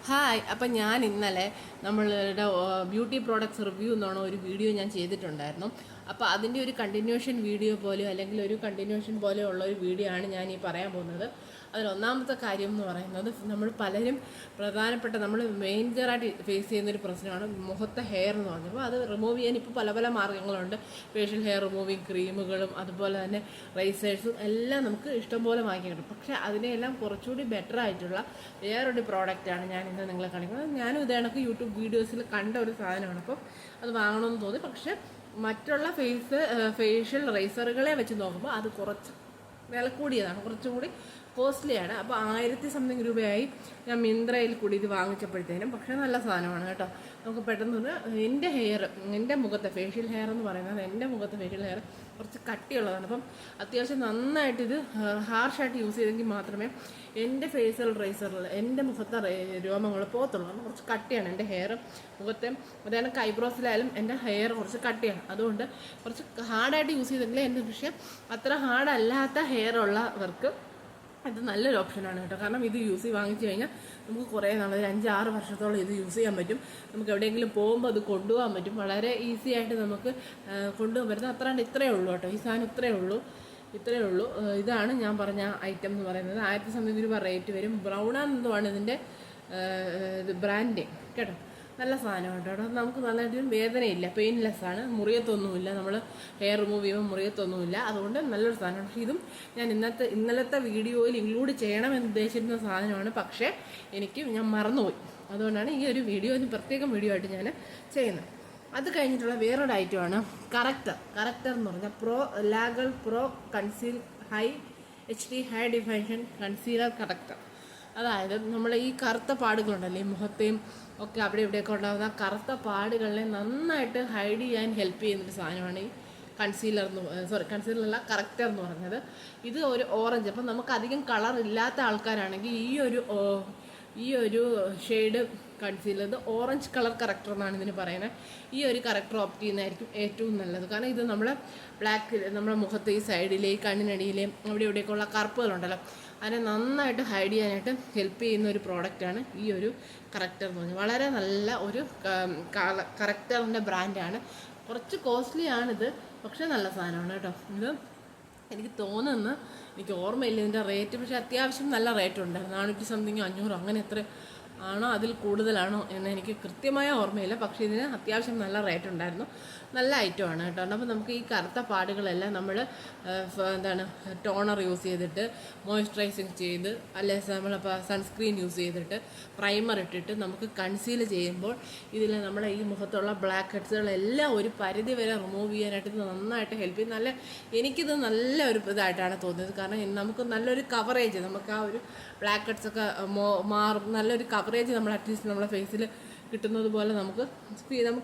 Hi. അപ്പം ഞാൻ ഇന്നലെ നമ്മളുടെ ബ്യൂട്ടി പ്രോഡക്ട്സ് റിവ്യൂ എന്നാണ് ഒരു വീഡിയോ ഞാൻ ചെയ്തിട്ടുണ്ടായിരുന്നു. അപ്പോൾ അതിൻ്റെ ഒരു കണ്ടിന്യൂഷൻ വീഡിയോ പോലെയോ അല്ലെങ്കിൽ ഒരു കണ്ടിന്യൂഷൻ പോലെയോ ഉള്ള ഒരു വീഡിയോ ആണ് ഞാൻ ഈ പറയാൻ പോകുന്നത്. അതിൽ ഒന്നാമത്തെ കാര്യം എന്ന് പറയുന്നത്, നമ്മൾ പലരും പ്രധാനപ്പെട്ട നമ്മൾ മേജറായിട്ട് ഫേസ് ചെയ്യുന്നൊരു പ്രശ്നമാണ് മുഖത്തെ ഹെയർ എന്ന് പറഞ്ഞത്. അപ്പോൾ അത് റിമൂവ് ചെയ്യാൻ ഇപ്പോൾ പല പല മാർഗ്ഗങ്ങളുണ്ട്. ഫേഷ്യൽ ഹെയർ റിമൂവിങ് ക്രീമുകളും അതുപോലെ തന്നെ റൈസേഴ്സും എല്ലാം നമുക്ക് ഇഷ്ടംപോലെ വാങ്ങിക്കാൻ കിട്ടും. പക്ഷേ അതിനെല്ലാം കുറച്ചുകൂടി ബെറ്റർ ആയിട്ടുള്ള വേറൊരു പ്രോഡക്റ്റാണ് ഞാൻ ഇന്ന് നിങ്ങളെ കാണിക്കുന്നത്. ഞാനും ഇത് കണക്ക് യൂട്യൂബ് വീഡിയോസിൽ കണ്ട ഒരു സാധനമാണ്. അപ്പം അത് വാങ്ങണമെന്ന് തോന്നി. പക്ഷേ മറ്റുള്ള ഫേഷ്യൽ റൈസറുകളെ വെച്ച് നോക്കുമ്പോൾ അത് കുറച്ച് വില കൂടിയതാണ്, കുറച്ചും കൂടി കോസ്റ്റ്ലിയാണ്. അപ്പോൾ 1000 സംതിങ് രൂപയായി ഞാൻ മിന്ത്രയിൽ കൂടി ഇത് വാങ്ങിച്ചപ്പോഴത്തേനും. പക്ഷേ നല്ല സാധനമാണ് കേട്ടോ. നമുക്ക് പെട്ടെന്ന് എൻ്റെ മുഖത്തെ ഫേഷ്യൽ ഹെയർ എന്ന് പറയുന്നത്, എൻ്റെ മുഖത്തെ ഫേഷ്യൽ ഹെയർ കുറച്ച് കട്ടിയുള്ളതാണ്. അപ്പം അത്യാവശ്യം നന്നായിട്ട് ഇത് ഹാർഷായിട്ട് യൂസ് ചെയ്തെങ്കിൽ മാത്രമേ എൻ്റെ ഫേഷ്യൽ റൈസറിൽ എൻ്റെ മുഖത്തെ രോമങ്ങൾ പോകത്തുള്ളൂ. കാരണം കുറച്ച് കട്ടിയാണ് എൻ്റെ ഹെയർ. മുഖത്തെ അതായത് ഐബ്രോസിലായാലും എൻ്റെ ഹെയർ കുറച്ച് കട്ടിയാണ്. അതുകൊണ്ട് കുറച്ച് ഹാർഡായിട്ട് യൂസ് ചെയ്തെങ്കിലേ എൻ്റെ, പക്ഷേ അത്ര ഹാർഡല്ലാത്ത ഹെയർ ഉള്ളവർക്ക് ഇത് നല്ലൊരു ഓപ്ഷനാണ് കേട്ടോ. കാരണം ഇത് വാങ്ങിച്ചു കഴിഞ്ഞാൽ നമുക്ക് കുറേ നാൾ, ഒരു 5-6 വർഷത്തോളം ഇത് യൂസ് ചെയ്യാൻ പറ്റും. നമുക്ക് എവിടെയെങ്കിലും പോകുമ്പോൾ അത് കൊണ്ടുപോകാൻ പറ്റും. വളരെ ഈസി ആയിട്ട് നമുക്ക് കൊണ്ടുപോകാൻ പറ്റുന്നത്. അത്രാണ്ട് ഇത്രയേ ഉള്ളൂ കേട്ടോ. ഈ സാധനം ഇത്രയേ ഉള്ളൂ. ഇതാണ് ഞാൻ പറഞ്ഞ ഐറ്റം എന്ന് പറയുന്നത്. 1000 സംതിങ് രൂപ റേറ്റ് വരും. ബ്രൗണാണെന്നതാണ് ഇതിൻ്റെ ബ്രാൻഡ് കേട്ടോ. നല്ല സാധനം കേട്ടോ. നമുക്ക് നല്ലതായിട്ടും വേദനയില്ല, പെയിൻലെസ് ആണ്, മുറിയത്തൊന്നുമില്ല. നമ്മൾ ഹെയർ റിമൂവ് ചെയ്യുമ്പോൾ മുറിയത്തൊന്നുമില്ല. അതുകൊണ്ട് നല്ലൊരു സാധനമാണ്. പക്ഷേ ഇതും ഞാൻ ഇന്നലത്തെ വീഡിയോയിൽ ഇൻക്ലൂഡ് ചെയ്യണമെന്ന് ഉദ്ദേശിച്ചിരുന്ന സാധനമാണ്. പക്ഷേ ഞാൻ മറന്നുപോയി. അതുകൊണ്ടാണ് ഈ ഒരു പ്രത്യേകം വീഡിയോ ആയിട്ട് ഞാൻ ചെയ്യുന്നത്. അത് കഴിഞ്ഞിട്ടുള്ള വേറൊരു ഐറ്റമാണ് കറക്റ്റർ എന്ന് പറഞ്ഞാൽ ലാഗൽ pro conceal high HD high definition concealer corrector. അതായത് നമ്മൾ ഈ കറുത്ത പാടുകളുണ്ടല്ലേ, ഈ മുഖത്തെയും ഒക്കെ അവിടെ ഇവിടെയൊക്കെ ഉണ്ടാകുന്ന കറുത്ത പാടുകളെ നന്നായിട്ട് ഹൈഡ് ചെയ്യാൻ ഹെൽപ്പ് ചെയ്യുന്നൊരു സാധനമാണ് ഈ കൺസീലറല്ല കറക്റ്റർ എന്ന് പറഞ്ഞത്. ഇത് ഒരു ഓറഞ്ച്. അപ്പം നമുക്ക് അധികം കളർ ഇല്ലാത്ത ആൾക്കാരാണെങ്കിൽ ഈ ഒരു shade concealer, orange colour corrector എന്നാണ് ഇതിന് പറയുന്നത്. ഈ ഒരു കറക്റ്റർ ഓപ്റ്റ് ചെയ്യുന്നതായിരിക്കും ഏറ്റവും നല്ലത്. കാരണം ഇത് നമ്മുടെ മുഖത്ത് ഈ സൈഡിലെ, ഈ കണ്ണിനടിയിലെ അവിടെ ഇവിടെയൊക്കെ ഉള്ള കറുപ്പുകളുണ്ടല്ലോ, അതിനെ നന്നായിട്ട് ഹൈഡ് ചെയ്യാനായിട്ട് ഹെൽപ്പ് ചെയ്യുന്ന ഒരു പ്രോഡക്റ്റാണ് ഈ ഒരു കറക്റ്റർ എന്ന് പറഞ്ഞാൽ. വളരെ നല്ല ഒരു കറക്റ്ററിൻ്റെ ബ്രാൻഡാണ്. കുറച്ച് കോസ്റ്റ്ലി ആണിത്, പക്ഷേ നല്ല സാധനമാണ് കേട്ടോ. ഇത് എനിക്ക് ഓർമ്മയില്ല ഇതിൻ്റെ റേറ്റ്. പക്ഷേ അത്യാവശ്യം നല്ല റേറ്റ് ഉണ്ടായിരുന്നു. 400 സംതിങ് 500 അങ്ങനെ എത്ര ആണോ അതിൽ കൂടുതലാണോ എന്ന് എനിക്ക് കൃത്യമായ ഓർമ്മയില്ല. പക്ഷേ ഇതിന് അത്യാവശ്യം നല്ല റേറ്റ് ഉണ്ടായിരുന്നു. നല്ല ഐറ്റമാണ് കേട്ടോ. അപ്പോൾ നമുക്ക് ഈ കറുത്ത പാടുകളെല്ലാം നമ്മൾ ടോണർ യൂസ് ചെയ്തിട്ട്, മോയ്സ്ചറൈസിങ് ചെയ്ത്, അല്ലെങ്കിൽ നമ്മളിപ്പോൾ സൺസ്ക്രീൻ യൂസ് ചെയ്തിട്ട്, പ്രൈമർ ഇട്ടിട്ട് നമുക്ക് കൺസീൽ ചെയ്യുമ്പോൾ ഇതിൽ നമ്മുടെ ഈ മുഖത്തുള്ള ബ്ലാക്ക് ഹെഡ്സുകളെല്ലാം ഒരു പരിധി വരെ റിമൂവ് ചെയ്യാനായിട്ട് ഇത് നന്നായിട്ട് ഹെൽപ്പ് ചെയ്യും. എനിക്കിത് നല്ല ഒരു ഇതായിട്ടാണ് തോന്നിയത്. കാരണം നമുക്ക് നല്ലൊരു കവറേജ്, നമുക്ക് ആ ഒരു ബ്ലാക്ക് ഹെഡ്സൊക്കെ മാറും. നല്ലൊരു കവറേജ് നമ്മൾ അറ്റ്ലീസ്റ്റ് നമ്മളെ ഫേസിൽ കിട്ടുന്നത് പോലെ നമുക്ക്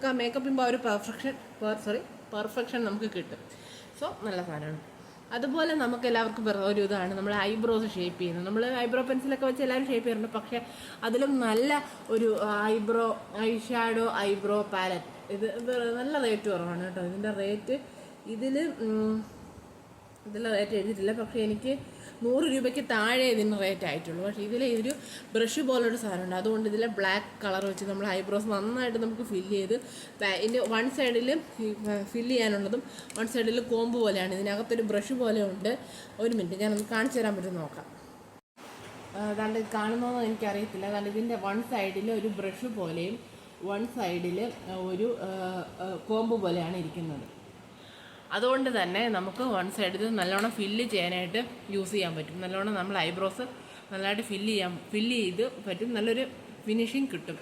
ആ മേക്കപ്പ് ചെയ്യുമ്പോൾ ആ ഒരു പെർഫെക്ഷൻ നമുക്ക് കിട്ടും. സോ നല്ല സാധനമാണ്. അതുപോലെ നമുക്ക് എല്ലാവർക്കും ഒരു ഇതാണ് നമ്മൾ ഐബ്രോസ് ഷേപ്പ് ചെയ്യുന്നത്. നമ്മൾ ഐബ്രോ പെൻസിലൊക്കെ വെച്ച് എല്ലാവരും ഷേപ്പ് ചെയ്യാറുണ്ട്. പക്ഷേ അതിലും നല്ല ഒരു ഐ ഷാഡോ ഐബ്രോ പാലറ്റ്, ഇത് നല്ല റേറ്റ് കുറവാണ് കേട്ടോ. ഇതിൻ്റെ റേറ്റ് ഇതിൽ റേറ്റ് എഴുതിയിട്ടില്ല. പക്ഷേ എനിക്ക് 100 രൂപയ്ക്ക് താഴെ ഇതിന് റേറ്റ് ആയിട്ടുള്ളൂ. പക്ഷേ ഇതൊരു ബ്രഷ് പോലൊരു സാധനമുണ്ട്. അതുകൊണ്ട് ഇതിലെ ബ്ലാക്ക് കളർ വെച്ച് നമ്മൾ ഐബ്രോസ് നന്നായിട്ട് നമുക്ക് ഫില്ല് ചെയ്ത്, ഇതിൻ്റെ വൺ സൈഡിൽ ഫില്ല് ചെയ്യാനുള്ളതും വൺ സൈഡിൽ കോമ്പ് പോലെയാണ്. ഇതിനകത്തൊരു ബ്രഷ് പോലെ ഉണ്ട്. ഒരു മിനിറ്റ് ഞാനൊന്ന് കാണിച്ചു തരാൻ പറ്റും നോക്കാം. അതാണ്ട് കാണുന്നതെന്ന് എനിക്കറിയത്തില്ല. അതാണ്ട് ഇതിൻ്റെ വൺ സൈഡിൽ ഒരു ബ്രഷ് പോലെയും വൺ സൈഡിൽ ഒരു കോമ്പ് പോലെയാണ് ഇരിക്കുന്നത്. അതുകൊണ്ട് തന്നെ നമുക്ക് വൺ സൈഡിൽ നല്ലോണം ഫില്ല് ചെയ്യാനായിട്ട് യൂസ് ചെയ്യാൻ പറ്റും. നല്ലോണം നമ്മൾ ഐബ്രോസ് നല്ലതായിട്ട് ഫില്ല് ചെയ്ത് പറ്റും. നല്ലൊരു ഫിനിഷിങ് കിട്ടും.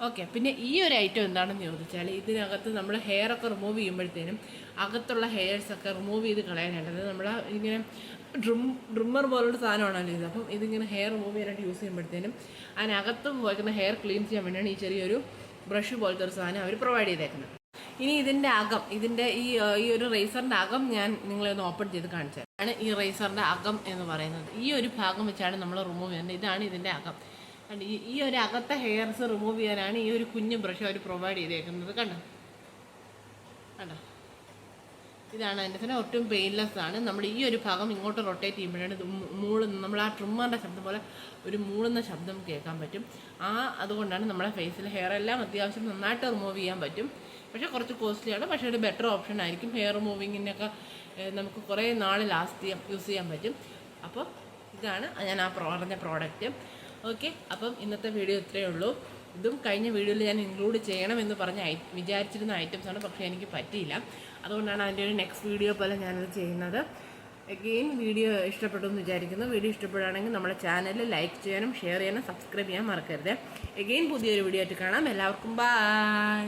ഓക്കെ. പിന്നെ ഈ ഒരു ഐറ്റം എന്താണെന്ന് ചോദിച്ചാൽ, ഇതിനകത്ത് നമ്മൾ ഹെയറൊക്കെ റിമൂവ് ചെയ്യുമ്പോഴത്തേനും അകത്തുള്ള ഹെയർസൊക്കെ റിമൂവ് ചെയ്ത് കളയാനായിട്ട് നമ്മൾ ഇങ്ങനെ ഡ്രിമ്മർ പോലുള്ള സാധനമാണല്ലോ ഇത്. അപ്പം ഇതിങ്ങനെ ഹെയർ റിമൂവ് ചെയ്യാനായിട്ട് യൂസ് ചെയ്യുമ്പോഴത്തേനും അതിനകത്ത് പോയിരിക്കുന്ന ഹെയർ ക്ലീൻ ചെയ്യാൻ വേണ്ടിയാണ് ഈ ചെറിയൊരു ബ്രഷ് പോലത്തെ ഒരു സാധനം അവർ പ്രൊവൈഡ് ചെയ്തേക്കുന്നത്. ഇനി ഇതിൻ്റെ ഈ ഒരു റേസറിൻ്റെ അകം ഞാൻ നിങ്ങളെ ഒന്ന് ഓപ്പൺ ചെയ്ത് കാണിച്ചത് ആണ്. ഈ റേസറിൻ്റെ അകം എന്ന് പറയുന്നത് ഈ ഒരു ഭാഗം വെച്ചാണ് നമ്മൾ റിമൂവ് ചെയ്യുന്നത്. ഇതാണ് ഇതിൻ്റെ അകം. ഈ ഒരു അകത്തെ ഹെയർസ് റിമൂവ് ചെയ്യാനാണ് ഈ ഒരു കുഞ്ഞു ബ്രഷ് അവർ പ്രൊവൈഡ് ചെയ്തേക്കുന്നത്. കണ്ടോ ഇതാണ് അതിൻ്റെ തന്നെ ഒട്ടും പെയിൻലെസ് ആണ്. നമ്മൾ ഈ ഒരു ഭാഗം ഇങ്ങോട്ട് റൊട്ടേറ്റ് ചെയ്യുമ്പോഴാണ് ഇത് മൂളുന്ന, നമ്മൾ ആ ട്രിമ്മറിൻ്റെ ശബ്ദം പോലെ ഒരു മൂളുന്ന ശബ്ദം കേൾക്കാൻ പറ്റും. അതുകൊണ്ടാണ് നമ്മളെ ഫേസിൽ ഹെയർ എല്ലാം അത്യാവശ്യം നന്നായിട്ട് റിമൂവ് ചെയ്യാൻ പറ്റും. പക്ഷേ കുറച്ച് കോസ്റ്റ്ലിയാണ്, പക്ഷേ ഒരു ബെറ്റർ ഓപ്ഷൻ ആയിരിക്കും. ഹെയർ റിമൂവിങ്ങിനൊക്കെ നമുക്ക് കുറേ നാൾ യൂസ് ചെയ്യാൻ പറ്റും. അപ്പോൾ ഇതാണ് ഞാൻ പറഞ്ഞ പ്രോഡക്റ്റ്. ഓക്കെ, അപ്പം ഇന്നത്തെ വീഡിയോ ഇത്രയേ ഉള്ളൂ. ഇതും കഴിഞ്ഞ വീഡിയോയിൽ ഞാൻ ഇൻക്ലൂഡ് ചെയ്യണമെന്ന് വിചാരിച്ചിരുന്ന ഐറ്റംസാണ്, പക്ഷേ എനിക്ക് പറ്റിയില്ല. അതുകൊണ്ടാണ് അതിൻ്റെ ഒരു നെക്സ്റ്റ് വീഡിയോ പോലെ ഞാനത് ചെയ്യുന്നത്. അഗെയിൻ വീഡിയോ ഇഷ്ടപ്പെട്ടു എന്ന് വിചാരിക്കുന്നു. വീഡിയോ ഇഷ്ടപ്പെടുകയാണെങ്കിൽ നമ്മുടെ ചാനൽ ലൈക്ക് ചെയ്യാനും ഷെയർ ചെയ്യാനും സബ്സ്ക്രൈബ് ചെയ്യാൻ മറക്കരുത്. അഗെയിൻ പുതിയൊരു വീഡിയോ ആയിട്ട് കാണാം. എല്ലാവർക്കും ബൈ.